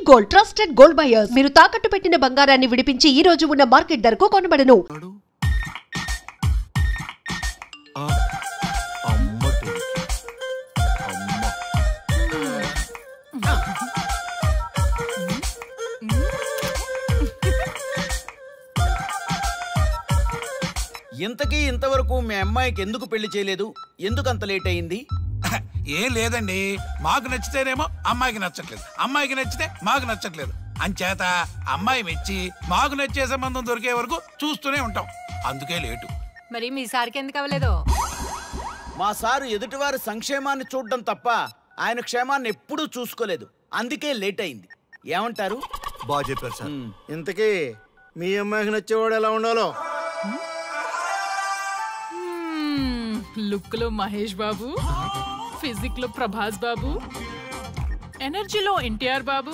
Gold, trusted gold buyers. మీరు తాకట్టు పెట్టిన బంగారాన్ని విడిపించి ఈ రోజు ఉన్న మార్కెట్ ధరకు కొనబడను. ఇంతకీ ఇంతవరకు మీ అమ్మాయికి ఎందుకు పెళ్లి చేయలేదు? ఎందుకు అంత లేట్ అయింది? ఏం లేదండి, మాకు నచ్చితేనేమో అమ్మాయికి నచ్చట్లేదు, అమ్మాయికి నచ్చితే మాకు నచ్చట్లేదు. అంచేత అమ్మాయి మెచ్చి మాకు నచ్చే సంబంధం దొరికే వరకు చూస్తూనే ఉంటాం. అందుకే లేటు. మరి మీ సార్కి ఎందుకు అవ్వలేదు? మా సారు ఎదుటివారి సంక్షేమాన్ని చూడడం తప్ప ఆయన క్షేమాన్ని ఎప్పుడూ చూసుకోలేదు. అందుకే లేట్ అయింది. ఏమంటారు? బాగా చెప్పారు సార్. ఇంతకీ మీ అమ్మాయికి నచ్చేవాడు ఎలా ఉండాలో? లుక్ లో మహేష్ బాబు, ఫిజిక్ లో ప్రభాస్ బాబు, ఎనర్జీలో ఎన్టీఆర్ బాబు,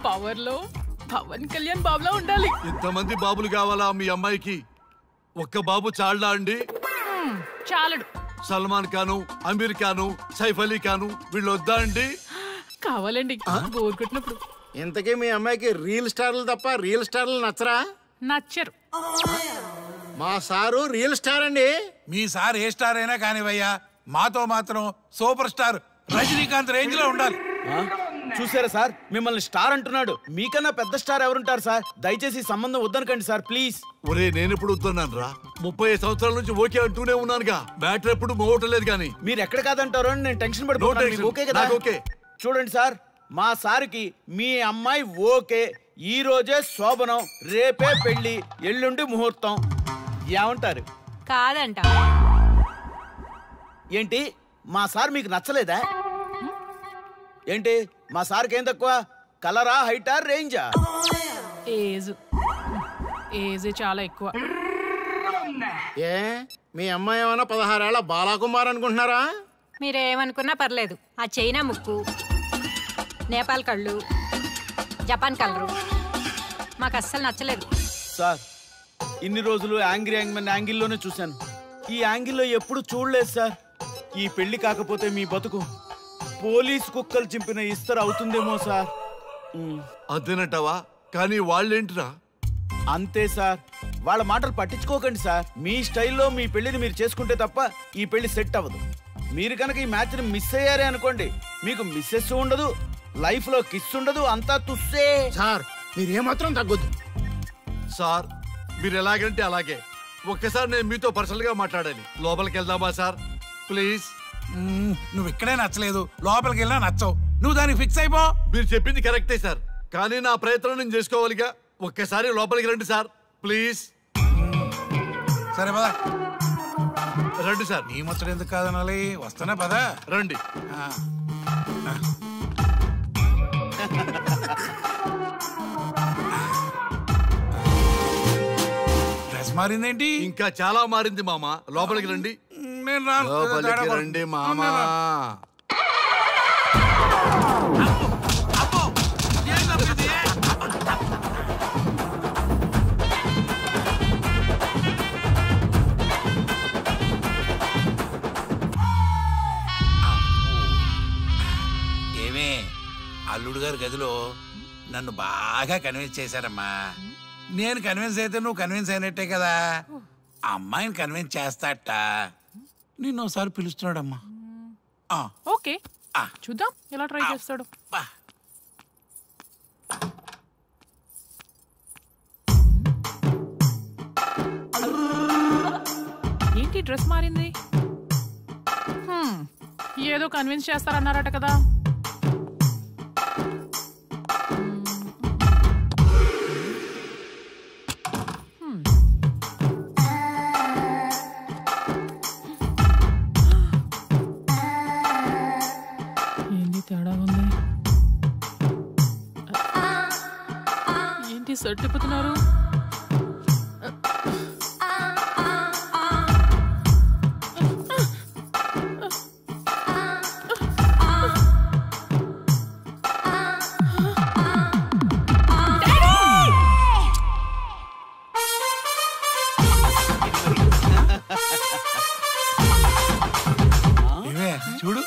పవర్ లో పవన్ కళ్యాణ్ బాబులా ఉండాలి. ఇంతమంది బాబులు కావాలా మీ అమ్మాయికి? ఒక్క బాబు చాళ్ళా అండి? చాలడు. సల్మాన్ ఖాను, అమీర్ ఖాను, సైఫ్ అలీ ఖాను వీళ్ళు వద్దా అండి? కావాలండి, బోర్ కొట్టినప్పుడు. ఇంతకీ మీ అమ్మాయికి రియల్ స్టార్లు తప్ప రియల్ స్టార్లు నచ్చరా? నచ్చరు. మా సారు రియల్ స్టార్ అండి. మీ సార్ ఏ స్టార్ అయినా కానివయ్యా, మాతో మాత్రం సూపర్ స్టార్ రజనీకాంత్ రేంజ్ లో ఉండాలి. చూసారా సార్, మిమ్మల్ని స్టార్ అంటున్నాడు. మీకన్నా పెద్ద స్టార్ ఎవరుంటారు సార్? దయచేసి సంబంధం వద్దనకండి సార్, ప్లీజ్. ఒరే నేనెప్పుడు వద్దన్నాను రా? 30 సంవత్సరాల నుంచి ఓకే అంటూనే ఉన్నానుగా. బ్యాటర్ ఎప్పుడు మోగటలేదు కానీ. మీరు ఎక్కడ కాదంటారో అని నేను టెన్షన్ పడిపోతున్నాను. ఓకే కదా? ఓకే. చూడండి సార్, మా సార్కి మీ అమ్మాయి ఓకే. ఈ రోజే శోభనం, రేపే పెళ్లి, ఎల్లుండి ముహూర్తం. ఏమంటారు? కాదంట. ఏంటి, మా సార్ మీకు నచ్చలేదా? ఏంటి, మా సార్కి ఏం తక్కువ? కలరా, హైటా, రేంజా? ఏజ్ చాలా ఎక్కువ. ఏ మీ అమ్మాయి ఏమైనా 16 ఏళ్ల బాలాకుమార్ అనుకుంటున్నారా? మీరేమనుకున్నా పర్లేదు. ఆ చైనా ముక్కు, నేపాల్ కళ్ళు, జపాన్ కలరు మాకు అస్సలు నచ్చలేదు సార్. ఇన్ని రోజులు యాంగ్రీ యాంగ్మెన్ యాంగిల్లోనే చూశాను. ఈ యాంగిల్లో ఎప్పుడు చూడలేదు సార్. ఈ పెళ్లి కాకపోతే మీ బతుకు పోలీస్ కుక్కలు చింపిన ఇస్తరు అవుతుందేమో సార్. అదేనంటావా? కానీ వాళ్ళేంటిరా? అంతే సార్, వాళ్ళ మాటలు పట్టించుకోకండి సార్. మీ స్టైల్లో మీ పెళ్లిని మీరు చేసుకుంటే తప్ప ఈ పెళ్లి సెట్ అవ్వదు. మీరు కనుక ఈ మ్యాచ్ని మిస్ అయ్యారే అనుకోండి, మీకు మిస్సెస్ ఉండదు, లైఫ్ లో కిస్ ఉండదు, అంతా తుస్సే. సార్ మీరు ఏమాత్రం తగ్గొద్దు సార్. మీరు ఎలాగంటే అలాగే. ఒక్కసారి నేను మీతో పర్సనల్ గా మాట్లాడాలి. లోపలికి వెళ్దామా సార్? ప్లీజ్. నువ్వు ఇక్కడే నచ్చలేదు, లోపలికి వెళ్ళినా నచ్చవు. నువ్వు దానికి ఫిక్స్ అయిపో. మీరు చెప్పింది కరెక్టే సార్, కానీ నా ప్రయత్నం నేను చేసుకోవాలిగా. ఒక్కసారి లోపలికి రండి సార్, ప్లీజ్. సరే పదా రండి సార్. నీ ముచ్చట ఎందుకు కాదనాలి? వస్తానే పదా, రండి. డ్రెస్ మారిందేంటి? ఇంకా చాలా మారింది మామ. లోపలికి రండి. నేను రాను. లోపలికి రండి మామ. ఏమే, అల్లుడు గారి గదిలో నన్ను బాగా కన్విన్స్ చేశారమ్మా. నేను కన్విన్స్ అయితే నువ్వు కన్విన్స్ అయినట్టే కదా. అమ్మాయిని కన్విన్స్ చేస్తాట. నిన్ను ఒకసారి పిలుస్తున్నాడమ్మా. ఓకే, చూద్దాం ఎలా ట్రై చేస్తాడు. ఏంటి డ్రెస్ మారింది? ఏదో కన్విన్స్ చేస్తారన్నారట కదా. ఏంటి తేడా ఉంది? ఏంటి సెట్ తిప్పుతున్నారు? చూడు.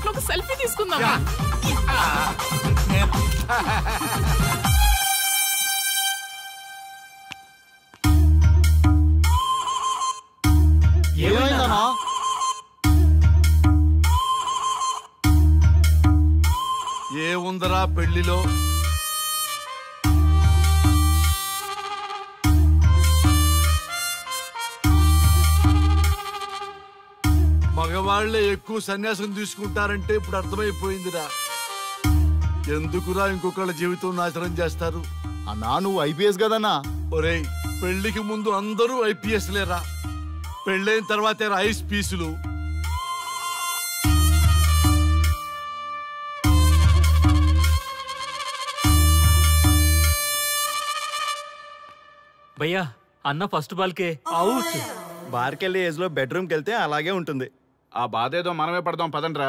అసలు ఒక సెల్ఫీ తీసుకుందాం. ఏమైందన్నా? ఏముందరా పెళ్లిలో? మగవాళ్లే ఎక్కువ సన్యాసం తీసుకుంటారంటే ఇప్పుడు అర్థమైపోయిందిరా. ఎందుకురా ఇంకొకళ్ళ జీవితం నాశనం చేస్తారు? అన్నా నువ్వు ఐపీఎస్ కదన్నా. ఒరేయ్, పెళ్లికి ముందు అందరూ ఐపీఎస్ లేరా, పెళ్ళైన తర్వాతే ఐస్ పీసులు. భయ్యా అన్న ఫస్ట్ బాల్కే అవుట్. బార్కెళ్ళి ఏజ్ లో బెడ్రూమ్కి వెళ్తే అలాగే ఉంటుంది. ఆ బాధ ఏదో మనమే పడదాం పదండ్రా.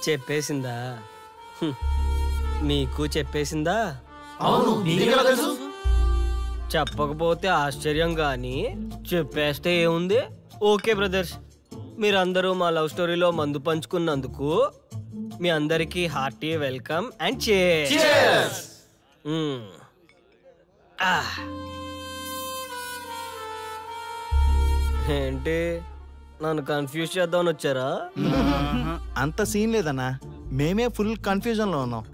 చెప్పేసిందా? మీకు చెప్పేసిందా? చెప్పకపోతే ఆశ్చర్యం గాని చెప్పేస్తే ఏముంది? ఓకే బ్రదర్స్, మీరందరూ మా లవ్ స్టోరీలో మందు పంచుకున్నందుకు మీ అందరికీ హార్టీ వెల్కమ్ అండ్ cheers. ఏంటి నన్ను కన్ఫ్యూజ్ చేద్దామని వచ్చారా? అంత సీన్ లేదన్నా, మేమే ఫుల్ కన్ఫ్యూజన్ లో ఉన్నాం.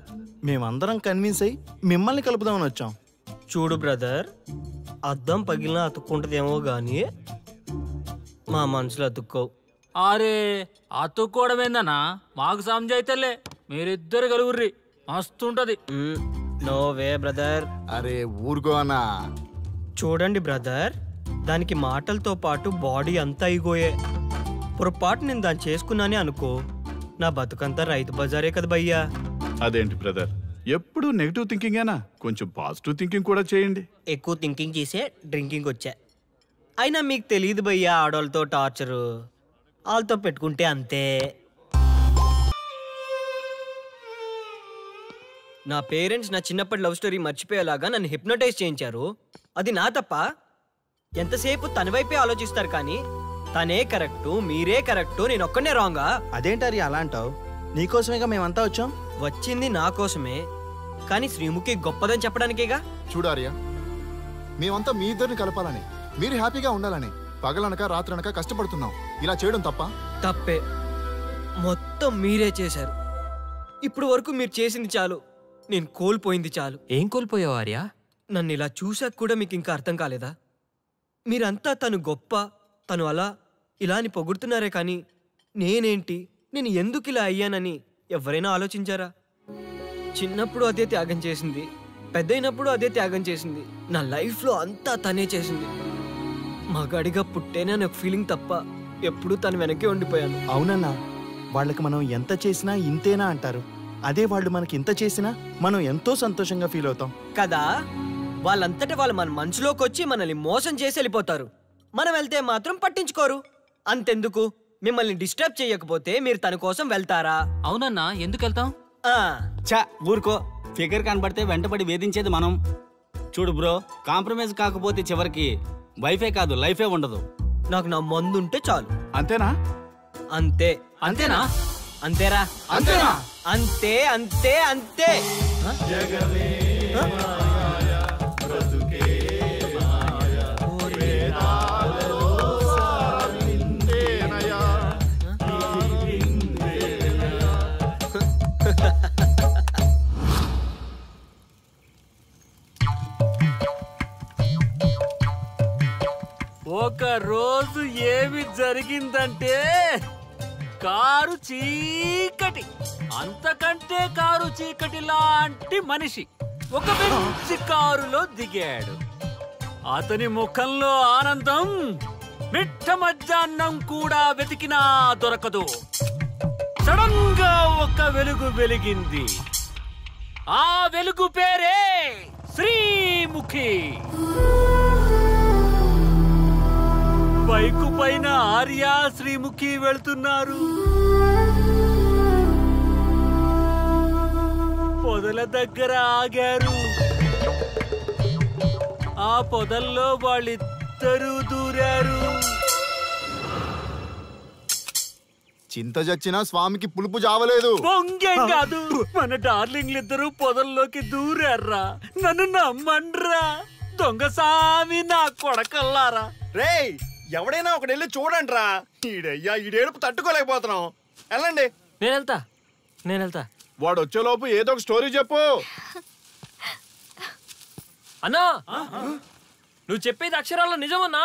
మేమందరం కన్విన్స్ అయ్యి మిమ్మల్ని కలుపుదామని వచ్చాం. చూడు బ్రదర్, అద్దం పగిలినా అతుక్కుంటదేమో గాని మా మనసులో అతుక్కోవు. అరే అతుక్కోవడమేందన్నా, మాకు సంజాయితేలే, మీరిద్దరు కలుగుర్రి మస్తుంటది. No way brother. అరే ఊరుకో అన్నా. చూడండి బ్రదర్, దానికి మాటలతో పాటు బాడీ అంతా ఇగోయే. పొరపాటు నేను దాన్ని చేసుకున్నానే అనుకో, నా బతుకంతా రైతు బజారే కదా భయ్యా. అదేంటి బ్రదర్, ఎప్పుడు నెగిటివ్ థింకింగేనా? కొంచెం పాజిటివ్ థింకింగ్ కూడా చేయండి. ఎక్కువ థింకింగ్ చేసే డ్రింకింగ్ వచ్చా. అయినా మీకు తెలియదు భయ్యా ఆడవాళ్ళతో టార్చరు. వాళ్ళతో పెట్టుకుంటే అంతే. నా పేరెంట్స్ నా చిన్నప్పటి లవ్ స్టోరీ మర్చిపోయేలాగా నన్ను హిప్నోటైజ్ చేయించారు. అది నా తప్ప? ఎంతసేపు తన వైపే ఆలోచిస్తారు కానీ తనే కరెక్టు, మీరే కరెక్టు, నేను ఒక్కనే రాంగా? అదేంటారి అలా అంటావు? నీకోసమేగా మేమంతా వచ్చాం. వచ్చింది నా కోసమే, కానీ శ్రీముఖి గొప్పదని చెప్పడానికేగా. చూడారియా, మేమంతా మీ ఇద్దరిని కలపాలని, మీరు హ్యాపీగా ఉండాలని పగలనక రాత్రనక కష్టపడుతున్నాం. ఇలా చేయడం తప్ప? తప్పే. మొత్తం మీరే చేశారు. ఇప్పుడు వరకు మీరు చేసింది చాలు, నేను కోల్పోయింది చాలు. ఏం కోల్పోయావు ఆర్య? నన్ను ఇలా చూసాక కూడా మీకు ఇంకా అర్థం కాలేదా? మీరంతా తను గొప్ప, తను అలా ఇలా అని పొగుడుతున్నారే కానీ నేనేంటి, నేను ఎందుకు ఇలా అయ్యానని ఎవరైనా ఆలోచించారా? చిన్నప్పుడు అదే త్యాగం చేసింది, పెద్దయినప్పుడు అదే త్యాగం చేసింది. నా లైఫ్లో అంతా తనే చేసింది. మగాడిగా పుట్టేనే నాకు ఫీలింగ్ తప్ప ఎప్పుడూ తను వెనకే ఉండిపోయాను. అవునన్నా, వాళ్ళకి మనం ఎంత చేసినా ఇంతేనా అంటారు. అదే వాళ్ళు మనకి ఇంత చేసినా మనం ఎంతో సంతోషంగా ఫీల్ అవుతాం కదా. వాళ్ళంతటా వాళ్ళు మన మనసులోకి వచ్చి మనల్ని మోసం చేసి వెళ్ళిపోతారు. మనం వెళ్తే మాత్రం పట్టించుకోరు. అంతెందుకు, మిమ్మల్ని డిస్టర్బ్ చేయకపోతే మీరు తన కోసం వెళ్తారా? అవునన్నా, ఎందుకు వెళ్తాం? చా ఊరుకో, ఫిగర్ కనబడితే వెంటబడి వేధించేది మనం. చూడు బ్రో, కాంప్రమైజ్ కాకపోతే చివరికి వైఫే కాదు లైఫే ఉండదు. నాకు నా మందుంటే చాలు. అంతేనా? అంతే. అంతేనా? అంతేరా? అంతేనా? అంతే అంతే అంతే. ఒక రోజు ఏమి జరిగిందంటే, కారు చీకటి, అంతకంటే కారు చీకటి లాంటి మనిషి ఒక మంచి కారులో దిగాడు. అతని ముఖంలో ఆనందం మిట్ట మధ్యాహ్నం కూడా వెతికినా దొరకదు. సడన్ గా ఒక వెలుగు వెలిగింది. ఆ వెలుగు పేరే శ్రీముఖి. బైకు పైన ఆర్య, శ్రీముఖి వెళ్తున్నారు. పొదల దగ్గర ఆగారు. ఆ పొదల్లో వాళ్ళిద్దరూ ఇద్దరు దూరారు. చింత చచ్చినా స్వామికి పులుపు జావలేదు. పొంగేం కాదు, మన డార్లింగ్లు ఇద్దరు పొదల్లోకి దూరారా. నన్ను నమ్మండ్రా దొంగ సామి నా కొడకల్లారా. రేయ్ ఎవడైనా ఒకటి వెళ్ళి చూడండి రా. ఈడయ్యా ఈడేడుపు తట్టుకోలేకపోతున్నాం. వెళ్ళండి. నేను వెళ్తా. వాడు వచ్చేలోపు ఏదో ఒక స్టోరీ చెప్పు. అన్నా నువ్వు చెప్పేది అక్షరాల్లో నిజమన్నా?